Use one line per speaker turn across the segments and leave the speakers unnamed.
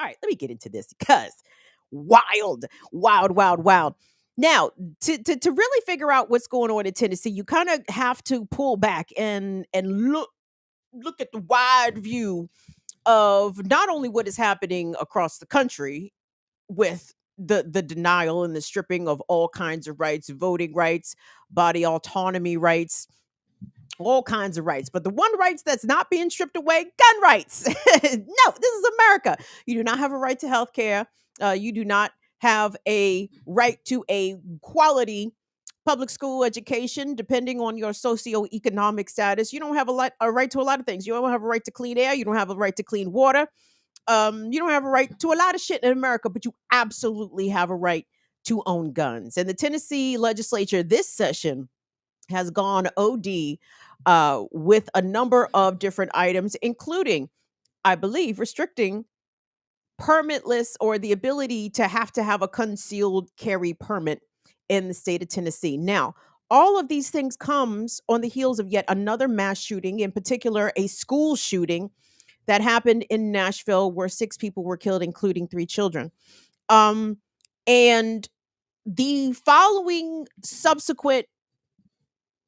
All right, let me get into this because wild, wild, wild, wild. Now, to really figure out what's going on in Tennessee, you kind of have to pull back and look at the wide view of not only what is happening across the country with the denial and the stripping of all kinds of rights, voting rights, body autonomy rights, all kinds of rights. But the one rights that's not being stripped away, gun rights. No, this is America. You do not have a right to health care. You do not have a right to a quality public school education, depending on your socioeconomic status. You don't have a right to a lot of things. You don't have a right to clean air. You don't have a right to clean water. You don't have a right to a lot of shit in America, but you absolutely have a right to own guns. And the Tennessee legislature this session has gone OD with a number of different items, including, I believe, restricting permitless or the ability to have a concealed carry permit in the state of Tennessee. Now, all of these things comes on the heels of yet another mass shooting, in particular a school shooting that happened in Nashville where 6 people were killed, including 3 children. Um, and the following subsequent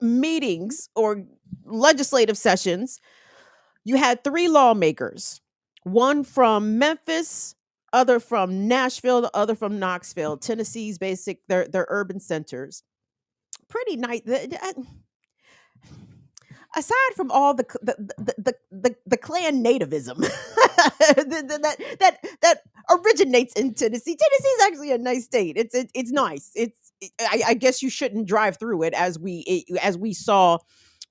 meetings or legislative sessions, you had 3 lawmakers, one from Memphis, other from Nashville, the other from Knoxville, Tennessee's their urban centers. Pretty nice. Aside from all the clan nativism that originates in Tennessee, Tennessee is actually a nice state. It's nice. I guess you shouldn't drive through it as we saw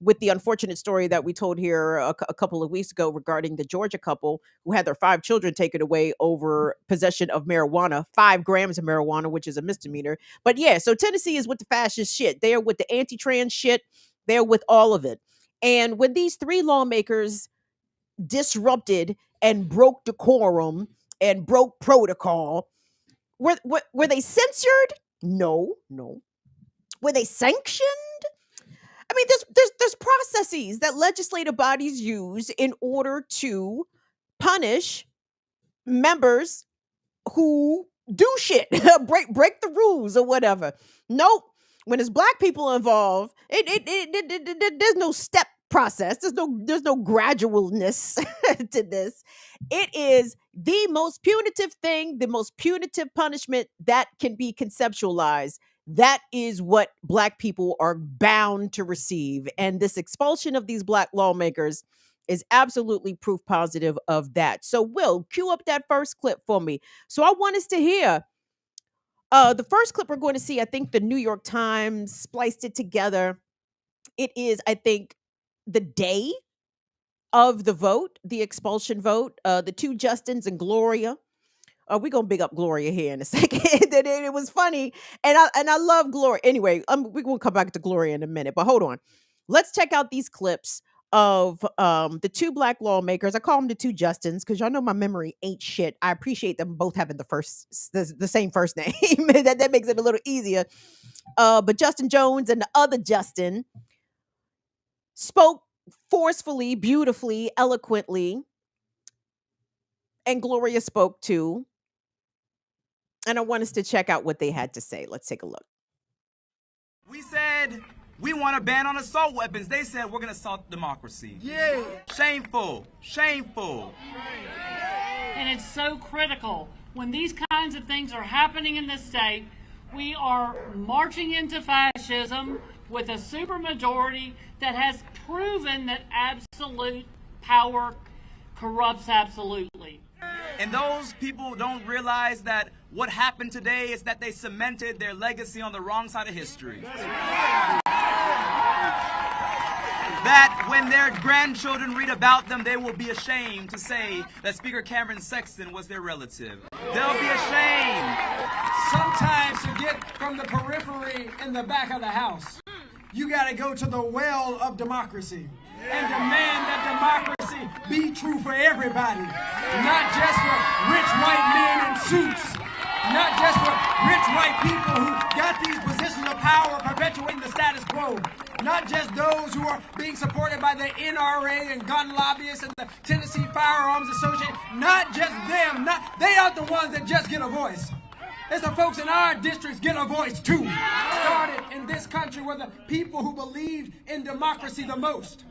with the unfortunate story that we told here a couple of weeks ago regarding the Georgia couple who had their 5 children taken away over possession of marijuana, 5 grams of marijuana, which is a misdemeanor. But yeah, so Tennessee is with the fascist shit. They're with the anti-trans shit. They're with all of it. And when these 3 lawmakers disrupted and broke decorum and broke protocol, were they censored? No. Were they sanctioned? I mean, there's processes that legislative bodies use in order to punish members who do shit, break the rules or whatever. Nope. When it's black people involved, there's no step process. There's no gradualness to this. It is the most punitive thing, the most punitive punishment that can be conceptualized. That is what black people are bound to receive. And this expulsion of these black lawmakers is absolutely proof positive of that. So, Will, cue up that first clip for me. So I want us to hear the first clip we're going to see. I think the New York Times spliced it together. It is, I think, the day of the vote, the expulsion vote, the 2 Justins and Gloria. We're gonna big up Gloria here in a second. And it was funny, and I love Gloria. Anyway, we're gonna come back to Gloria in a minute, but hold on. Let's check out these clips of the 2 black lawmakers. I call them the 2 Justins because y'all know my memory ain't shit. I appreciate them both having the same first name. that makes it a little easier. But Justin Jones and the other Justin spoke forcefully, beautifully, eloquently, and Gloria spoke too. And I want us to check out what they had to say. Let's take a look.
We said we want a ban on assault weapons. They said we're going to assault democracy.
Yeah.
Shameful. Shameful.
And it's so critical. When these kinds of things are happening in this state, we are marching into fascism with a supermajority that has proven that absolute power corrupts absolutely.
And those people don't realize that what happened today is that they cemented their legacy on the wrong side of history. That when their grandchildren read about them, they will be ashamed to say that Speaker Cameron Sexton was their relative. They'll be ashamed.
Sometimes to get from the periphery in the back of the house, you got to go to the well of democracy and demand that democracy be true for everybody, not just for rich white men in suits, not just for rich white people who got these positions of power perpetuating the status quo, not just those who are being supported by the NRA and gun lobbyists and the Tennessee Firearms Association, not just them, they aren't the ones that just get a voice. It's the folks in our districts get a voice too. Started in this country were the people who believed in democracy the most,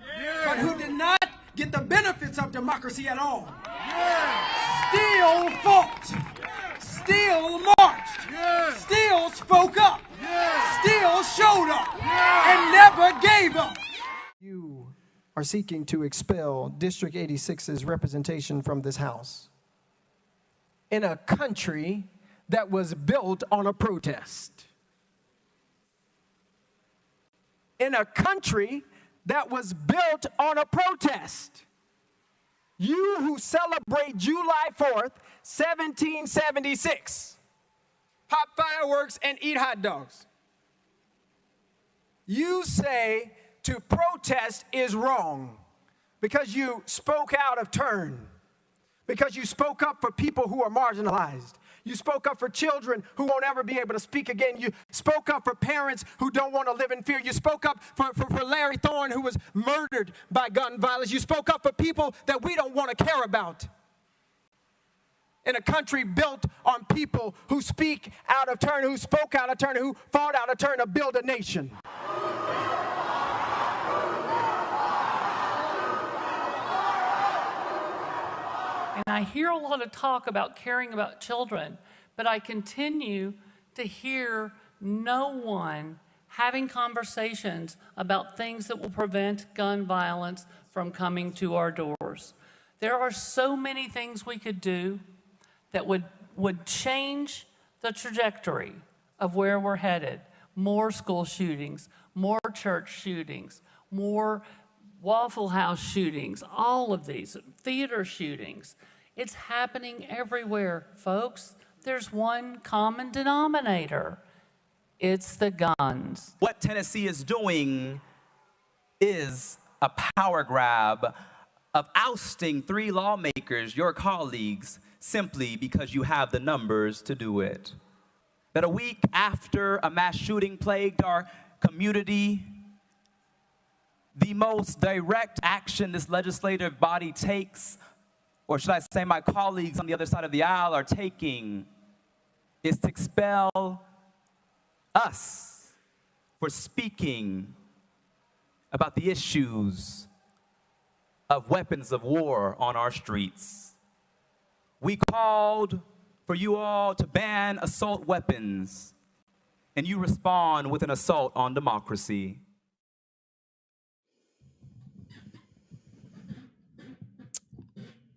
but who did not get the benefits of democracy at all. Still fought, still marched, still spoke up, still showed up, and never gave up.
You are seeking to expel District 86's representation from this House in a country that was built on a protest. In a country that was built on a protest. You who celebrate July 4th, 1776, pop fireworks and eat hot dogs. You say to protest is wrong because you spoke out of turn, because you spoke up for people who are marginalized. You spoke up for children who won't ever be able to speak again. You spoke up for parents who don't want to live in fear. You spoke up for Larry Thorne, who was murdered by gun violence. You spoke up for people that we don't want to care about. In a country built on people who speak out of turn, who spoke out of turn, who fought out of turn to build a nation.
And I hear a lot of talk about caring about children, but I continue to hear no one having conversations about things that will prevent gun violence from coming to our doors. There are so many things we could do that would change the trajectory of where we're headed. More school shootings, more church shootings, more Waffle House shootings, all of these, theater shootings. It's happening everywhere, folks. There's one common denominator. It's the guns.
What Tennessee is doing is a power grab of ousting 3 lawmakers, your colleagues, simply because you have the numbers to do it. That a week after a mass shooting plagued our community, the most direct action this legislative body takes, or should I say my colleagues on the other side of the aisle are taking, is to expel us for speaking about the issues of weapons of war on our streets. We called for you all to ban assault weapons, and you respond with an assault on democracy.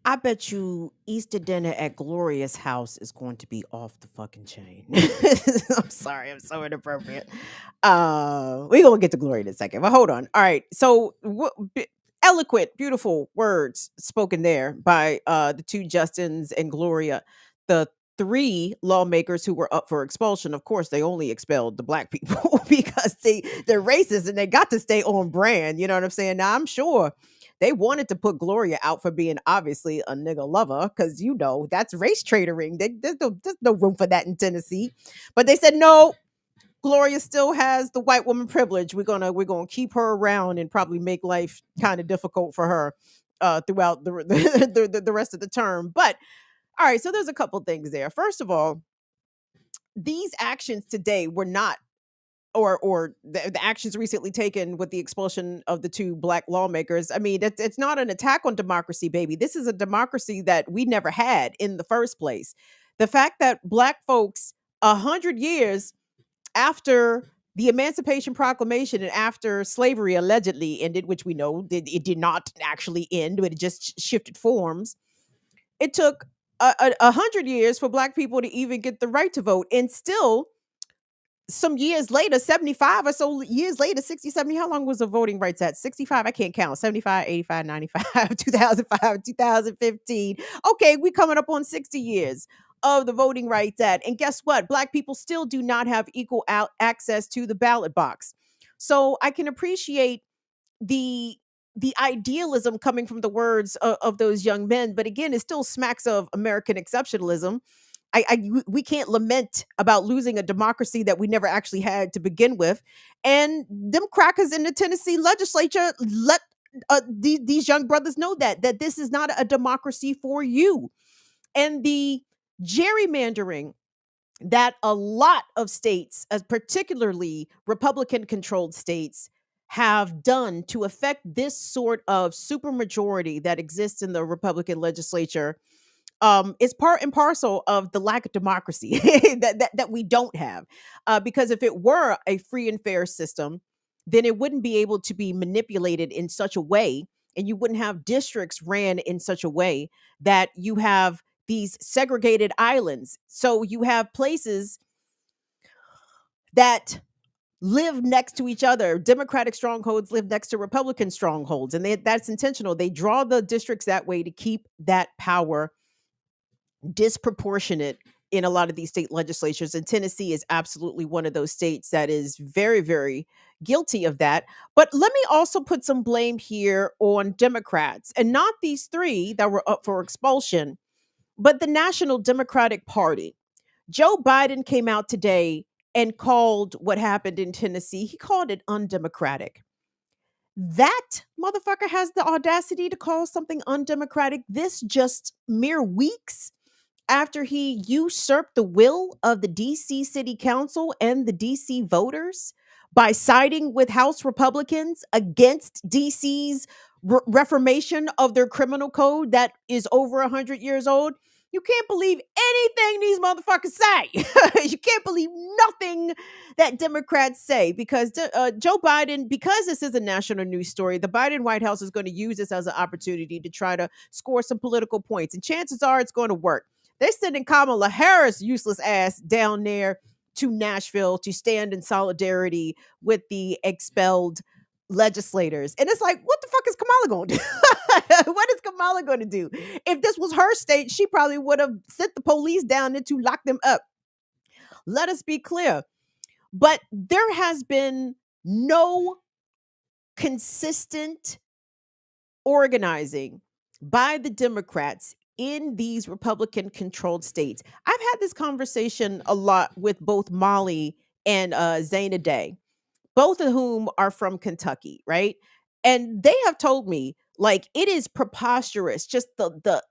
I bet you Easter dinner at Gloria's house is going to be off the fucking chain. I'm sorry, I'm so inappropriate. We're going to get to Gloria in a second, but hold on. All right, so eloquent, beautiful words spoken there by the 2 Justins and Gloria. The 3 lawmakers who were up for expulsion, of course, they only expelled the black people because they're racist and they got to stay on brand. You know what I'm saying? Now, I'm sure they wanted to put Gloria out for being obviously a nigga lover because, you know, that's race traitoring. There's no room for that in Tennessee. But they said, no, Gloria still has the white woman privilege. We're gonna keep her around and probably make life kind of difficult for her throughout the rest of the term. But all right, so there's a couple things there. First of all, these actions today were not, or the actions recently taken with the expulsion of the 2 black lawmakers. I mean, it's not an attack on democracy, baby. This is a democracy that we never had in the first place. The fact that black folks 100 years after the Emancipation Proclamation and after slavery allegedly ended, which we know it did not actually end, but it just shifted forms. It took 100 years for black people to even get the right to vote, and still some years later, 75 or so years later, 60, 70, how long was the voting rights at? 65, I can't count. 75, 85, 95, 2005, 2015. Okay, we coming up on 60 years of the voting rights at. And guess what? Black people still do not have equal access to the ballot box. So I can appreciate the idealism coming from the words of those young men. But again, it still smacks of American exceptionalism. We can't lament about losing a democracy that we never actually had to begin with. And them crackers in the Tennessee legislature let these young brothers know that this is not a democracy for you. And the Gerrymandering that a lot of states, as particularly Republican controlled states, have done to affect this sort of supermajority that exists in the Republican legislature, is part and parcel of the lack of democracy that we don't have. Because if it were a free and fair system, then it wouldn't be able to be manipulated in such a way, and you wouldn't have districts ran in such a way that you have these segregated islands. So you have places that live next to each other. Democratic strongholds live next to Republican strongholds, and that's intentional. They draw the districts that way to keep that power disproportionate in a lot of these state legislatures. And Tennessee is absolutely one of those states that is very, very guilty of that. But let me also put some blame here on Democrats, and not these three that were up for expulsion, but the National Democratic Party. Joe Biden came out today and called what happened in Tennessee, he called it undemocratic. That motherfucker has the audacity to call something undemocratic this just mere weeks after he usurped the will of the DC City Council and the DC voters by siding with House Republicans against DC's reformation of their criminal code that is over 100 years old. You can't believe anything these motherfuckers say. You can't believe nothing that Democrats say because Joe Biden, because this is a national news story, the Biden White House is going to use this as an opportunity to try to score some political points. And chances are it's going to work. They're sending Kamala Harris' useless ass down there to Nashville to stand in solidarity with the expelled legislators. And it's like, what the fuck is Kamala going to do? What is Kamala going to do? If this was her state, she probably would have sent the police down there to lock them up. Let us be clear. But there has been no consistent organizing by the Democrats in these Republican controlled states. I've had this conversation a lot with both Molly and Zaina Day, both of whom are from Kentucky, right? And they have told me like it is preposterous, just the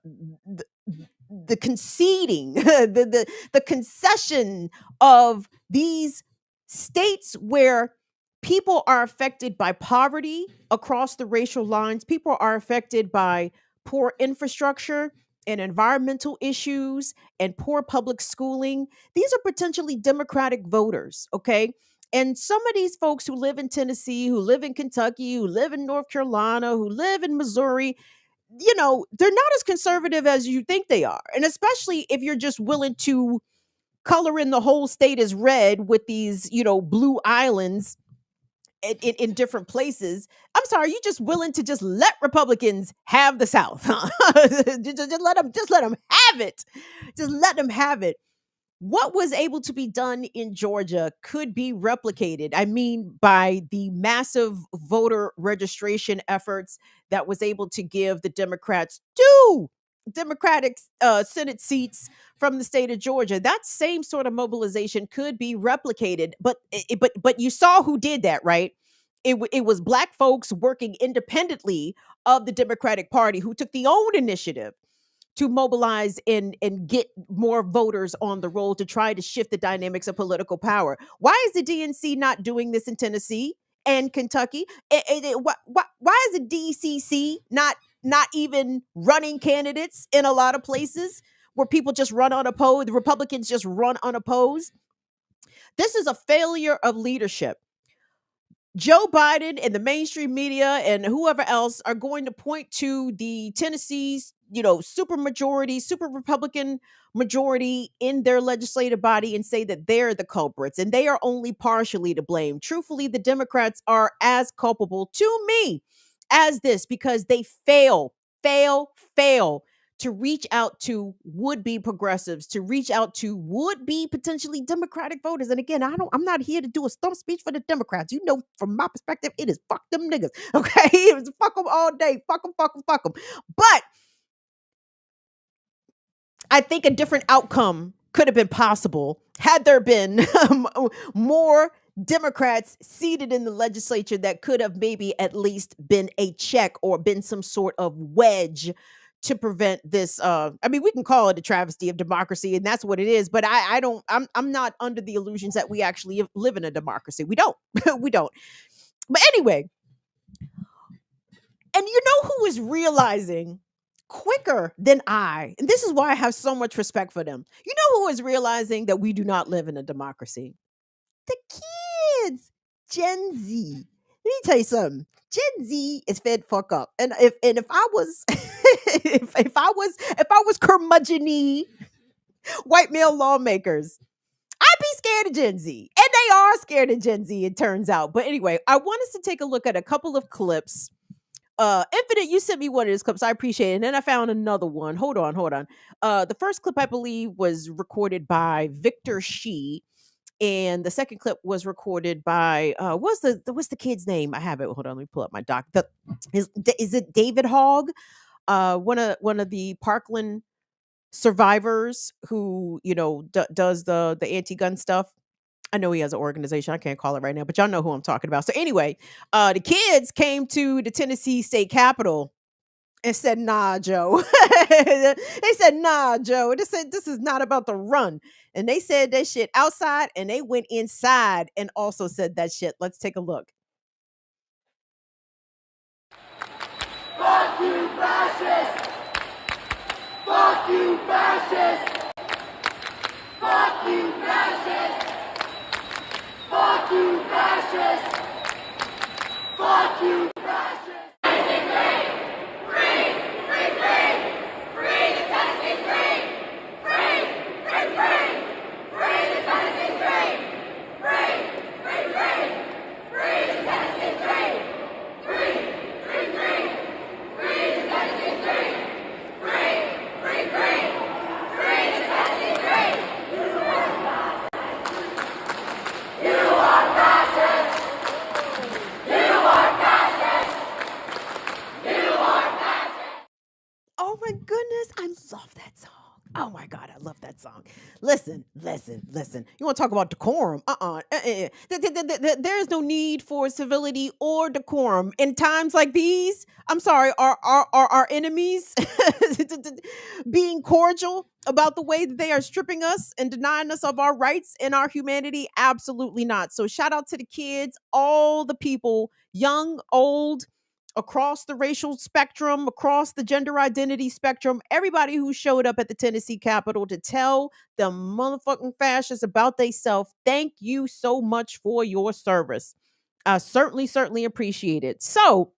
conceding, the concession of these states where people are affected by poverty across the racial lines, people are affected by poor infrastructure and environmental issues and poor public schooling. These are potentially Democratic voters, okay? And some of these folks who live in Tennessee, who live in Kentucky, who live in North Carolina, who live in Missouri, they're not as conservative as you think they are. And especially if you're just willing to color in the whole state as red with these, blue islands in different places. I'm sorry, you just willing to just let Republicans have the South. Huh? just let them have it. Just let them have it. What was able to be done in Georgia could be replicated. I mean, by the massive voter registration efforts that was able to give the Democrats two Democratic Senate seats from the state of Georgia. That same sort of mobilization could be replicated, but you saw who did that, right? It was black folks working independently of the Democratic Party who took the own initiative to mobilize and get more voters on the roll to try to shift the dynamics of political power. Why is the DNC not doing this in Tennessee and Kentucky? Why is the DCC not even running candidates in a lot of places where people just run unopposed, the Republicans just run unopposed? This is a failure of leadership. Joe Biden and the mainstream media and whoever else are going to point to the Tennessee's, super majority, super Republican majority in their legislative body and say that they're the culprits and they are only partially to blame. Truthfully, the Democrats are as culpable to me as this because they fail to reach out to would-be progressives, to reach out to would-be potentially Democratic voters. And again, I'm not here to do a stump speech for the Democrats. From my perspective, it is fuck them niggas. Okay, it was fuck them all day. Fuck them. But I think a different outcome could have been possible had there been more Democrats seated in the legislature that could have maybe at least been a check or been some sort of wedge to prevent this. I mean, we can call it a travesty of democracy, and that's what it is. But I don't. I'm not under the illusions that we actually live in a democracy. We don't. We don't. But anyway, and you know who is realizing quicker than I, and this is why I have so much respect for them. You know who is realizing that we do not live in a democracy? The kids, Gen Z. Let me tell you something. Gen Z is fed fuck up, and if I was if I was curmudgeony white male lawmakers, I'd be scared of Gen Z, and they are scared of Gen Z. It turns out, but anyway, I want us to take a look at a couple of clips. Infinite, you sent me one of these clips. I appreciate it. And then I found another one. Hold on. The first clip I believe was recorded by Victor Shi, and the second clip was recorded by what's the kid's name? I have it. Hold on, let me pull up my doc. Is it David Hogg? One of the Parkland survivors who does the anti-gun stuff. I know he has an organization. I can't call it right now, but y'all know who I'm talking about. So anyway, the kids came to the Tennessee State Capitol and said, "Nah, Joe." They said, "Nah, Joe." They said, "This is not about the run." And they said that shit outside, and they went inside and also said that shit. Let's take a look.
Fuck you, fascists! Fuck you, fascists! Fuck you, fascists! Fuck you, fascists! Fuck you, fascists!
Oh my goodness, I love that song. Oh my God, I love that song. Listen. You want to talk about decorum? There is no need for civility or decorum in times like these. I'm sorry, are our enemies being cordial about the way that they are stripping us and denying us of our rights and our humanity? Absolutely not. So shout out to the kids, all the people, young, old, across the racial spectrum, across the gender identity spectrum, everybody who showed up at the Tennessee Capitol to tell the motherfucking fascists about theyself. Thank you so much for your service. I certainly appreciate it. So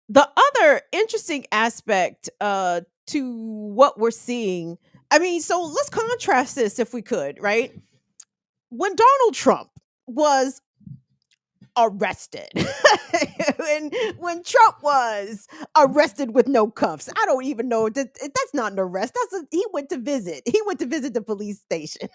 the other interesting aspect to what we're seeing, I mean, so let's contrast this if we could, right? When Donald Trump was arrested when Trump was arrested with no cuffs, I don't even know that's not an arrest. He went to visit the police station.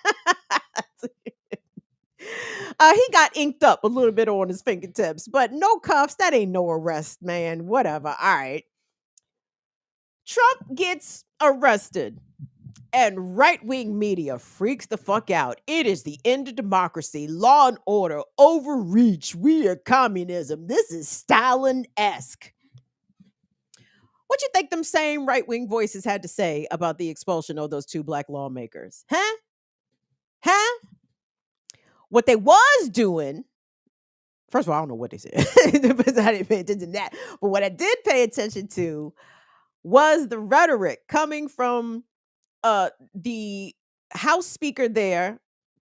He got inked up a little bit on his fingertips, but no cuffs. That ain't no arrest, man. Whatever. All right, Trump gets arrested and right-wing media freaks the fuck out. It is the end of democracy, law and order, overreach. We are communism. This is Stalin-esque. What you think them same right-wing voices had to say about the expulsion of those two black lawmakers? Huh? What they was doing, first of all, I don't know what they said. I didn't pay attention to that. But what I did pay attention to was the rhetoric coming from the House Speaker there,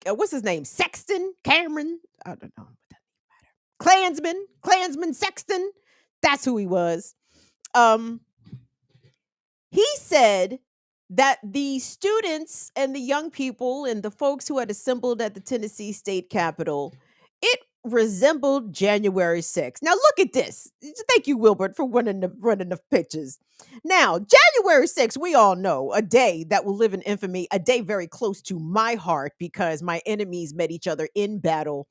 what's his name? Sexton Cameron? I don't know. Klansman Sexton. That's who he was. He said that the students and the young people and the folks who had assembled at the Tennessee State Capitol, it resembled January 6th. Now look at this. Thank you, Wilbert, for running the pictures. Now, January 6th, we all know, a day that will live in infamy, a day very close to my heart because my enemies met each other in battle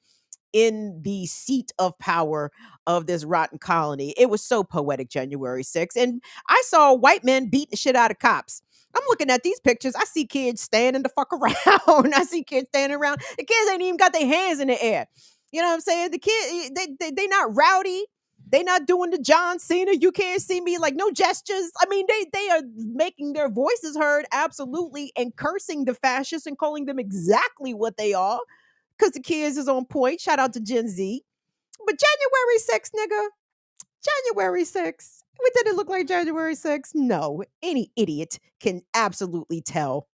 in the seat of power of this rotten colony. It was so poetic, January 6th. And I saw white men beating the shit out of cops. I'm looking at these pictures. I see kids standing the fuck around. I see kids standing around. The kids ain't even got their hands in the air. You know what I'm saying? The kid, they not rowdy. They not doing the John Cena, you can't see me, like no gestures. I mean, they are making their voices heard, absolutely, and cursing the fascists and calling them exactly what they are. Because the kids is on point. Shout out to Gen Z. But January 6th, nigga, January 6th. We did it look like January 6th? No. Any idiot can absolutely tell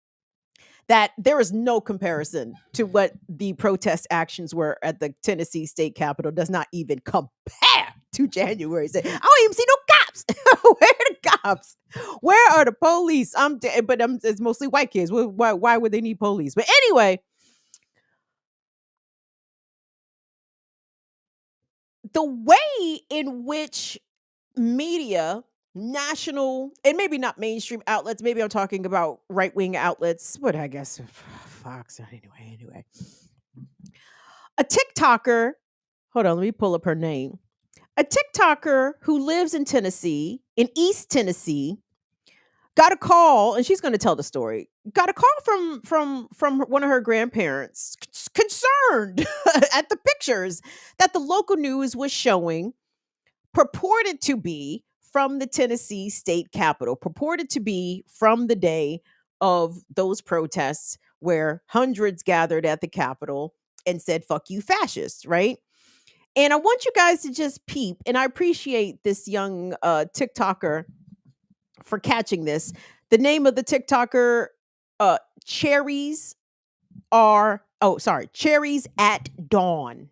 that there is no comparison to what the protest actions were at the Tennessee state capitol. Does not even compare to January 6th. I don't even see no cops. Where are the cops? Where are the police? It's mostly white kids. Why would they need police? But anyway, the way in which media, national, and maybe not mainstream outlets, maybe I'm talking about right wing outlets, but I guess Fox, anyway. A TikToker, hold on, let me pull up her name. A TikToker who lives in Tennessee, in East Tennessee, got a call, and she's going to tell the story. Got a call from one of her grandparents, concerned at the pictures that the local news was showing, purported to be from the Tennessee state capitol, purported to be from the day of those protests where hundreds gathered at the capitol and said, fuck you, fascists, right? And I want you guys to just peep, and I appreciate this young TikToker for catching this. The name of the TikToker, Cherries Cherries at Dawn.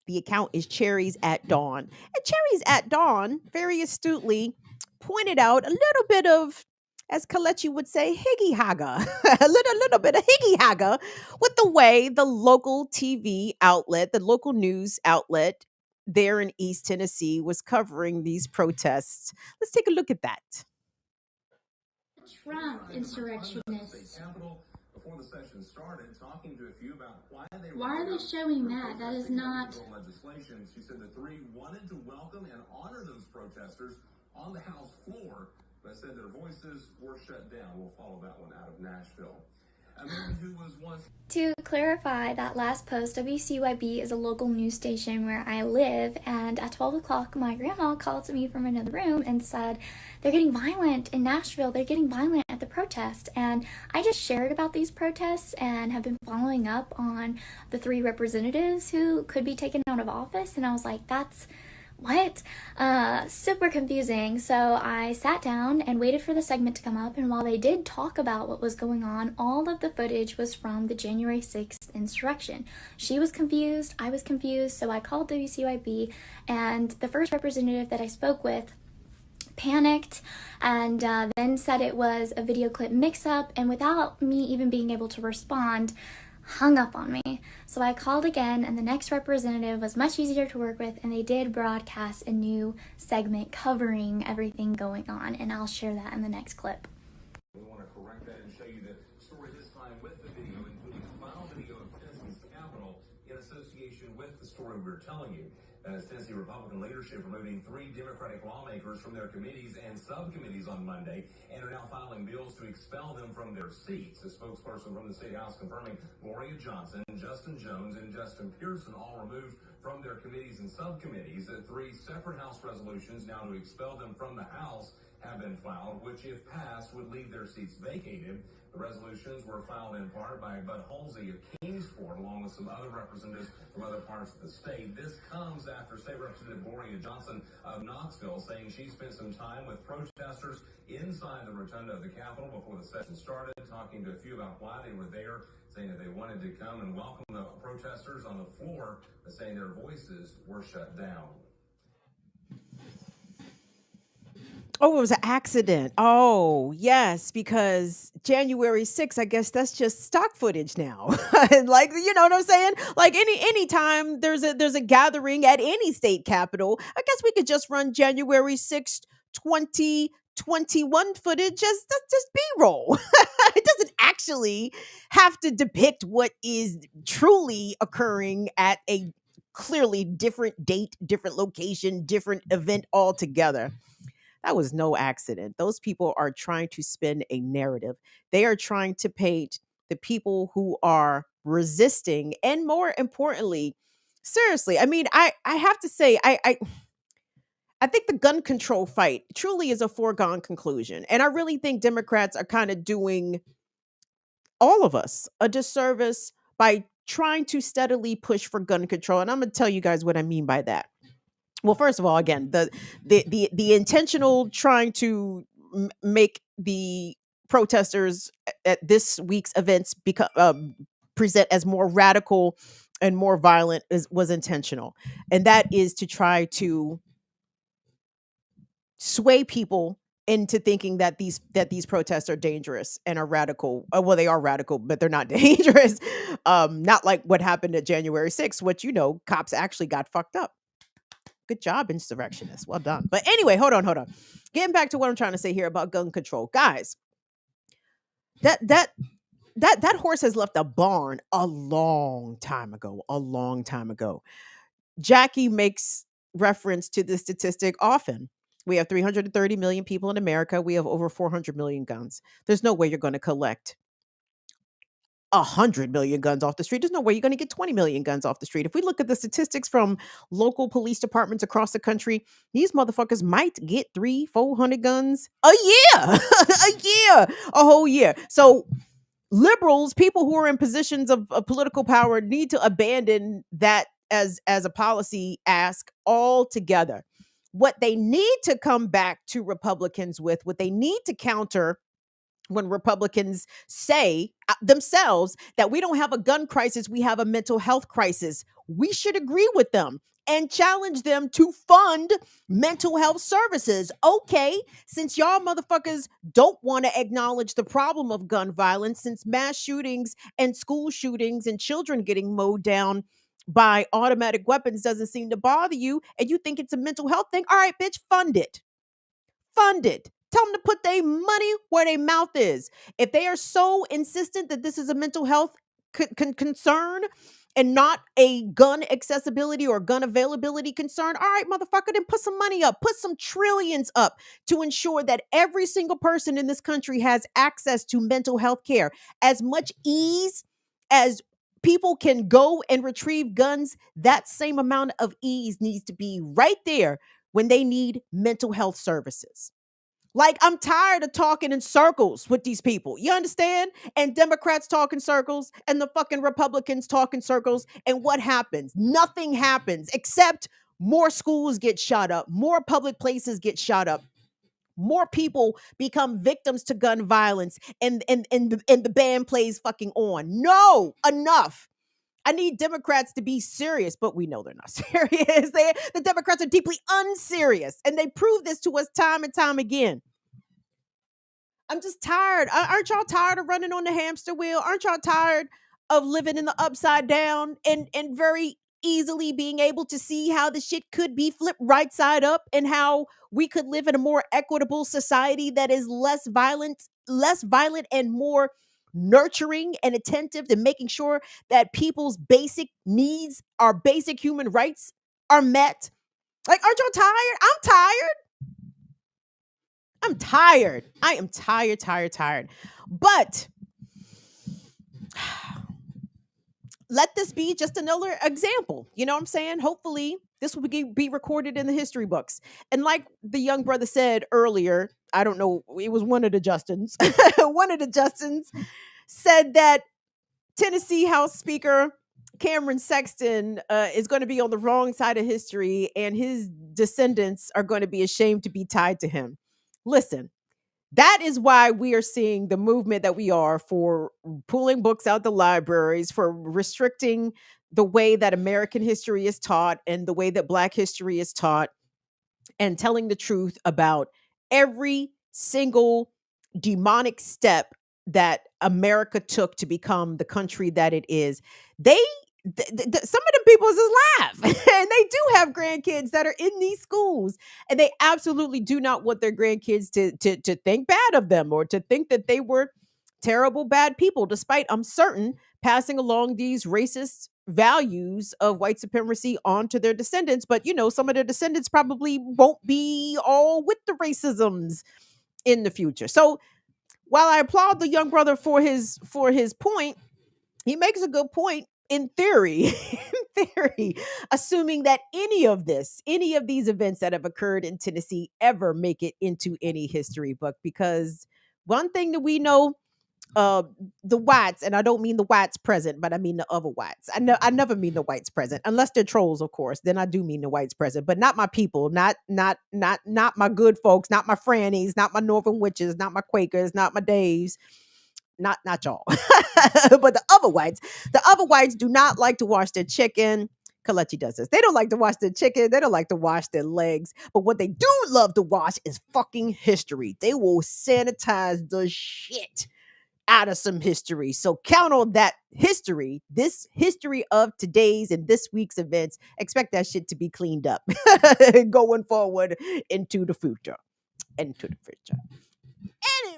The account is Cherries at Dawn. And Cherries at Dawn very astutely pointed out a little bit of, as Kalechi would say, higgy haga, a little bit of higgy haga with the way the local TV outlet, the local news outlet there in East Tennessee was covering these protests. Let's take a look at that.
Trump insurrectionists.
Before the session started, talking to a few about why
are they showing that? That is not
legislation. She said the three wanted to welcome and honor those protesters on the House floor, but said their voices were shut down. We'll follow that one out of Nashville. A man who was once...
To clarify that last post, WCYB is a local news station where I live, and at 12 o'clock my grandma called to me from another room and said, they're getting violent in Nashville, they're getting violent at the protest. And I just shared about these protests and have been following up on the three representatives who could be taken out of office, and I was like, that's... what? Super confusing. So I sat down and waited for the segment to come up, and while they did talk about what was going on, all of the footage was from the January 6th insurrection. She was confused, I was confused, so I called WCYB, and the first representative that I spoke with panicked and then said it was a video clip mix-up, and without me even being able to respond, hung up on me. So I called again, and the next representative was much easier to work with, and they did broadcast a new segment covering everything going on, and I'll share that in the next clip.
We want to correct that and show you the story this time with the video, including a final video of Tennessee's Capitol in association with the story we're telling you. Tennessee Republican leadership removing three Democratic lawmakers from their committees and subcommittees on Monday and are now filing bills to expel them from their seats. A spokesperson from the State House confirming Gloria Johnson, Justin Jones, and Justin Pearson all removed from their committees and subcommittees. Three separate House resolutions now to expel them from the House have been filed, which, if passed, would leave their seats vacated. The resolutions were filed in part by Bud Halsey of Kingsport, along with some other representatives from other parts of the state. This comes after State Representative Gloria Johnson of Knoxville saying she spent some time with protesters inside the rotunda of the Capitol before the session started, talking to a few about why they were there, saying that they wanted to come and welcome the protesters on the floor, but saying their voices were shut down.
Oh, it was an accident. Oh, yes, because January 6th, I guess that's just stock footage now. Like, you know what I'm saying? Like any time there's a gathering at any state capitol, I guess we could just run January 6th, 2021 footage as just B-roll. It doesn't actually have to depict what is truly occurring at a clearly different date, different location, different event altogether. That was no accident. Those people are trying to spin a narrative. They are trying to paint the people who are resisting, and more importantly, seriously, I mean, I have to say, I I think the gun control fight truly is a foregone conclusion. And I really think Democrats are kind of doing all of us a disservice by trying to steadily push for gun control. And I'm going to tell you guys what I mean by that. Well, first of all, again, the intentional trying to make the protesters at this week's events become present as more radical and more violent was intentional, and that is to try to sway people into thinking that these protests are dangerous and are radical. Well, they are radical, but they're not dangerous. Not like what happened at January 6th, which cops actually got fucked up. Good job, insurrectionists. Well done. But anyway, hold on. Getting back to what I'm trying to say here about gun control, guys. That horse has left a barn a long time ago. A long time ago. Jackie makes reference to this statistic often. We have 330 million people in America. We have over 400 million guns. There's no way you're going to collect 100 million guns off the street. There's no way you're going to get 20 million guns off the street. If we look at the statistics from local police departments across the country, these motherfuckers might get 300-400 guns a year, a whole year. So liberals, people who are in positions of political power, need to abandon that as a policy ask altogether. What they need to come back to Republicans with, what they need to counter when Republicans say themselves that we don't have a gun crisis, we have a mental health crisis. We should agree with them and challenge them to fund mental health services. Okay, since y'all motherfuckers don't want to acknowledge the problem of gun violence, since mass shootings and school shootings and children getting mowed down by automatic weapons doesn't seem to bother you, and you think it's a mental health thing, all right, bitch, fund it. Fund it. Tell them to put their money where their mouth is. If they are so insistent that this is a mental health concern and not a gun accessibility or gun availability concern, all right, motherfucker, then put some money up, put some trillions up to ensure that every single person in this country has access to mental health care. As much ease as people can go and retrieve guns, that same amount of ease needs to be right there when they need mental health services. Like, I'm tired of talking in circles with these people. You understand? And Democrats talk in circles and the fucking Republicans talk in circles. And what happens? Nothing happens except more schools get shot up, more public places get shot up, more people become victims to gun violence, and the band plays fucking on. No, enough. I need Democrats to be serious, but we know they're not serious. The Democrats are deeply unserious, and they prove this to us time and time again. I'm just tired. Aren't y'all tired of running on the hamster wheel? Aren't y'all tired of living in the upside down and very easily being able to see how the shit could be flipped right side up, and how we could live in a more equitable society that is less violent and more nurturing and attentive to making sure that people's basic needs, our basic human rights, are met? Like, aren't y'all tired? I'm tired. I am tired. But let this be just another example. You know what I'm saying? Hopefully this will be recorded in the history books. And like the young brother said earlier, I don't know, it was one of the Justins. One of the Justins said that Tennessee House Speaker Cameron Sexton is going to be on the wrong side of history, and his descendants are going to be ashamed to be tied to him. Listen, that is why we are seeing the movement that we are for pulling books out the libraries, for restricting the way that American history is taught and the way that Black history is taught, and telling the truth about every single demonic step that America took to become the country that it is. Some of them people just laugh, and they do have grandkids that are in these schools, and they absolutely do not want their grandkids to think bad of them or to think that they were terrible, bad people, despite, I'm certain, passing along these racist values of white supremacy onto their descendants. But some of their descendants probably won't be all with the racisms in the future. So while I applaud the young brother for his point, he makes a good point in theory. In theory, assuming that any of these events that have occurred in Tennessee ever make it into any history book. Because one thing that we know, uh the whites, and I don't mean the whites present, but I mean the other whites. I never mean the whites present, unless they're trolls, of course. Then I do mean the whites present, but not my people, not my good folks, not my frannies, not my northern witches, not my Quakers, not my Daves, not y'all. But the other whites do not like to wash their chicken. Kalechi does this. They don't like to wash their chicken. They don't like to wash their legs. But what they do love to wash is fucking history. They will sanitize the shit out of some history. So count on that history, this history of today's and this week's events. Expect that shit to be cleaned up going forward into the future. Into the future. Anyway.